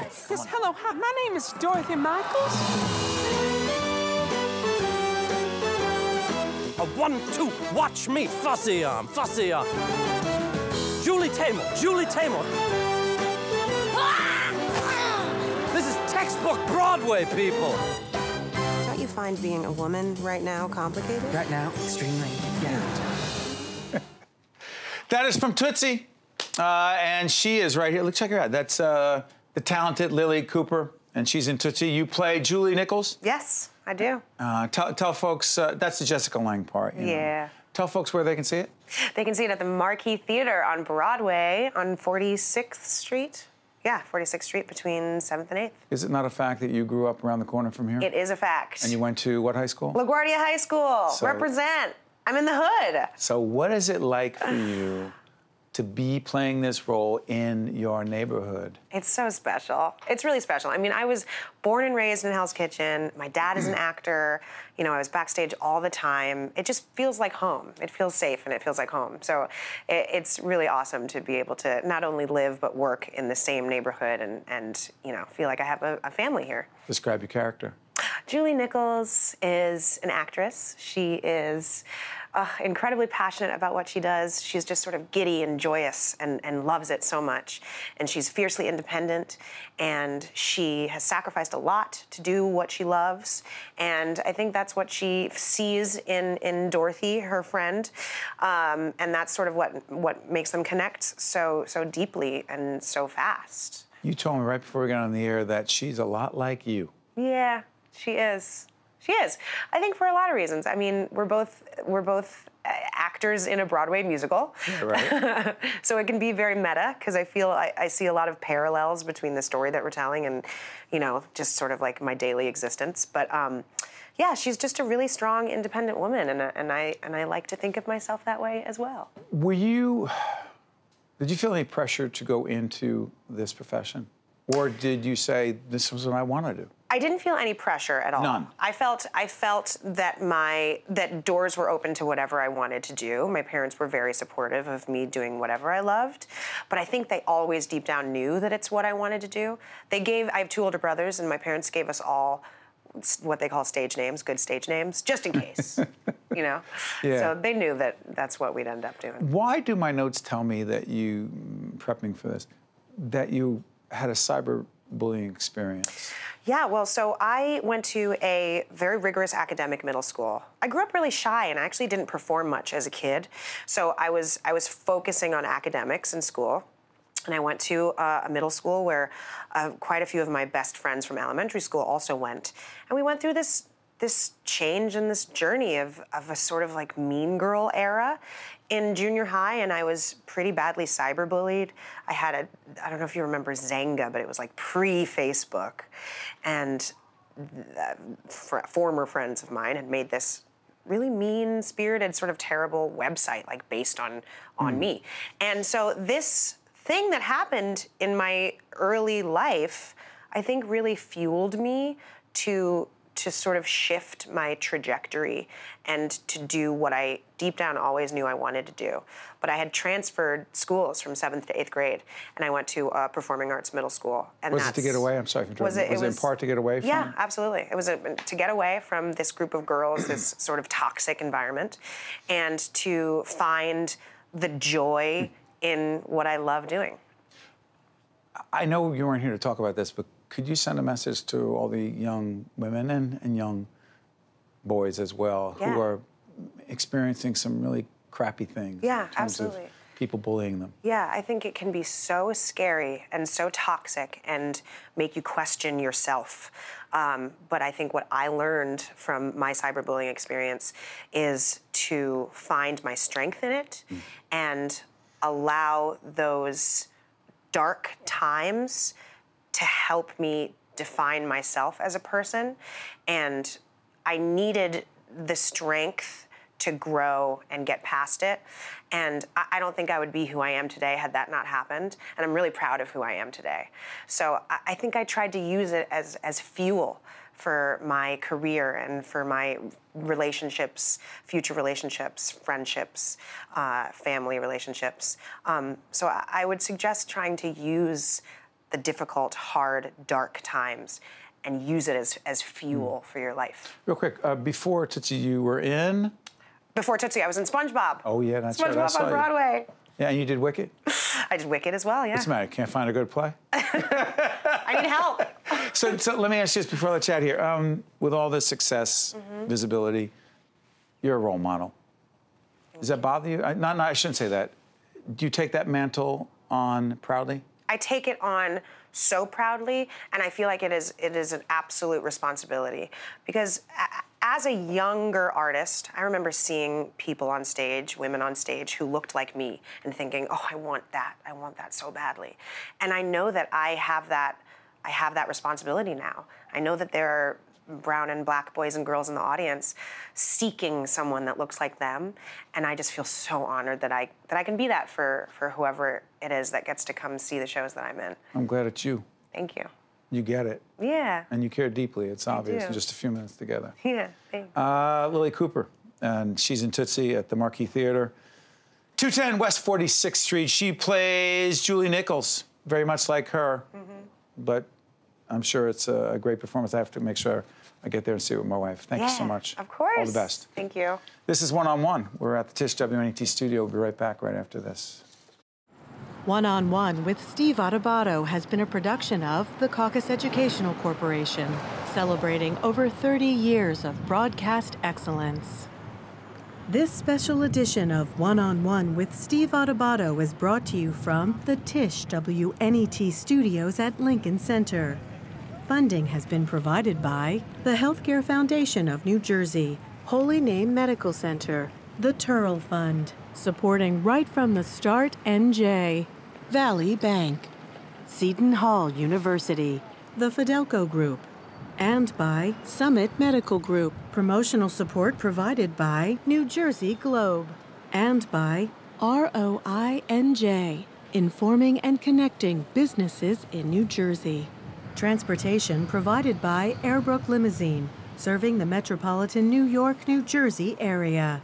does. Yes, hello. Hi, my name is Dorothy Michaels. A 1, 2, watch me, fussy arm, fussy arm. Julie Taymor, Julie Taymor. This is textbook Broadway, people. Don't you find being a woman right now complicated? Right now, extremely, yeah. That is from Tootsie, and she is right here. Look, check her out. That's the talented Lilli Cooper, and she's in Tootsie. You play Julie Nichols? Yes, I do. Tell folks, that's the Jessica Lange part. You know. Tell folks where they can see it. They can see it at the Marquee Theater on Broadway on 46th Street. Yeah, 46th Street between 7th and 8th. Is it not a fact that you grew up around the corner from here? It is a fact. And you went to what high school? LaGuardia High School. So, represent. I'm in the hood. So what is it like for you to be playing this role in your neighborhood? It's so special. It's really special. I mean, I was born and raised in Hell's Kitchen. My dad is an actor. You know, I was backstage all the time. It just feels like home. It feels safe and it feels like home. So it's really awesome to be able to not only live but work in the same neighborhood and you know, feel like I have a family here. Describe your character. Julie Nichols is an actress. She is incredibly passionate about what she does. She's just sort of giddy and joyous and loves it so much. And she's fiercely independent, and she has sacrificed a lot to do what she loves. And I think that's what she sees in Dorothy, her friend. And that's sort of what makes them connect so deeply and so fast. You told me right before we got on the air that she's a lot like you. Yeah, she is. She is. I think for a lot of reasons. I mean, we're both actors in a Broadway musical. Yeah, right. So it can be very meta because I feel I see a lot of parallels between the story that we're telling and, you know, just sort of like my daily existence. But yeah, she's just a really strong, independent woman, and I like to think of myself that way as well. Did you feel any pressure to go into this profession, or did you say this was what I want to do? I didn't feel any pressure at all. None. I felt that doors were open to whatever I wanted to do. My parents were very supportive of me doing whatever I loved, but I think they always deep down knew that it's what I wanted to do. I have 2 older brothers, and my parents gave us all what they call stage names, good stage names, just in case, you know? Yeah. So they knew that that's what we'd end up doing. Why do my notes tell me that you, prepping for this, that you had a cyberbullying experience? Yeah, well, so I went to a very rigorous academic middle school. I grew up really shy, and I actually didn't perform much as a kid. So I was focusing on academics in school. And I went to a middle school where quite a few of my best friends from elementary school also went. And we went through this change and this journey of a sort of like mean girl era in junior high, and I was pretty badly cyberbullied. I had I don't know if you remember Zanga, but it was like pre-Facebook. And former friends of mine had made this really mean-spirited, sort of terrible website, like based on me. And so this thing that happened in my early life, I think really fueled me to sort of shift my trajectory and to do what I deep down always knew I wanted to do. But I had transferred schools from 7th to 8th grade, and I went to a performing arts middle school. And was it to get away? I'm sorry for interrupting. Was it in part to get away from? Yeah, absolutely. It was to get away from this group of girls, this sort of toxic environment, and to find the joy in what I love doing. I know you weren't here to talk about this, but could you send a message to all the young women and young boys as well who are experiencing some really crappy things? Yeah, in terms absolutely. Of people bullying them. Yeah, I think it can be so scary and so toxic and make you question yourself. But I think what I learned from my cyberbullying experience is to find my strength in it and allow those dark times to help me define myself as a person. And I needed the strength to grow and get past it. And I don't think I would be who I am today had that not happened. And I'm really proud of who I am today. So I think I tried to use it as fuel for my career and for my relationships, future relationships, friendships, family relationships. So I would suggest trying to use the difficult, hard, dark times and use it as fuel for your life. Real quick, before Tootsie, you were in? Before Tootsie, I was in SpongeBob. Oh, yeah, that's right. SpongeBob on Broadway. Yeah, and you did Wicked? I did Wicked as well, yeah. What's the matter? Can't find a good play? I need help. So let me ask you this before I chat here. With all this success, visibility, you're a role model. Does that bother you? No, I shouldn't say that. Do you take that mantle on proudly? I take it on so proudly, and I feel like it is an absolute responsibility. Because as a younger artist, I remember seeing people on stage, women on stage, who looked like me and thinking, oh, I want that so badly. And I know that I have that responsibility now. I know that there are brown and black boys and girls in the audience seeking someone that looks like them, and I just feel so honored that I can be that for whoever it is that gets to come see the shows that I'm in. I'm glad it's you. Thank you. You get it. Yeah. And you care deeply. It's obvious do. in just a few minutes together. Yeah, thank you. Lilli Cooper, and she's in Tootsie at the Marquee Theater. 210 West 46th Street. She plays Julie Nichols, very much like her, but I'm sure it's a great performance. I have to make sure I get there and see it with my wife. Thank you so much. Of course. All the best. Thank you. This is One on One. We're at the Tisch WNET studio. We'll be right back right after this. One on One with Steve Adubato has been a production of the Caucus Educational Corporation, celebrating over 30 years of broadcast excellence. This special edition of One on One with Steve Adubato is brought to you from the Tisch WNET studios at Lincoln Center. Funding has been provided by the Healthcare Foundation of New Jersey, Holy Name Medical Center, the Turl Fund, supporting Right from the Start NJ, Valley Bank, Seton Hall University, the Fidelco Group, and by Summit Medical Group. Promotional support provided by New Jersey Globe, and by ROINJ, informing and connecting businesses in New Jersey. Transportation provided by Airbrook Limousine, serving the metropolitan New York, New Jersey area.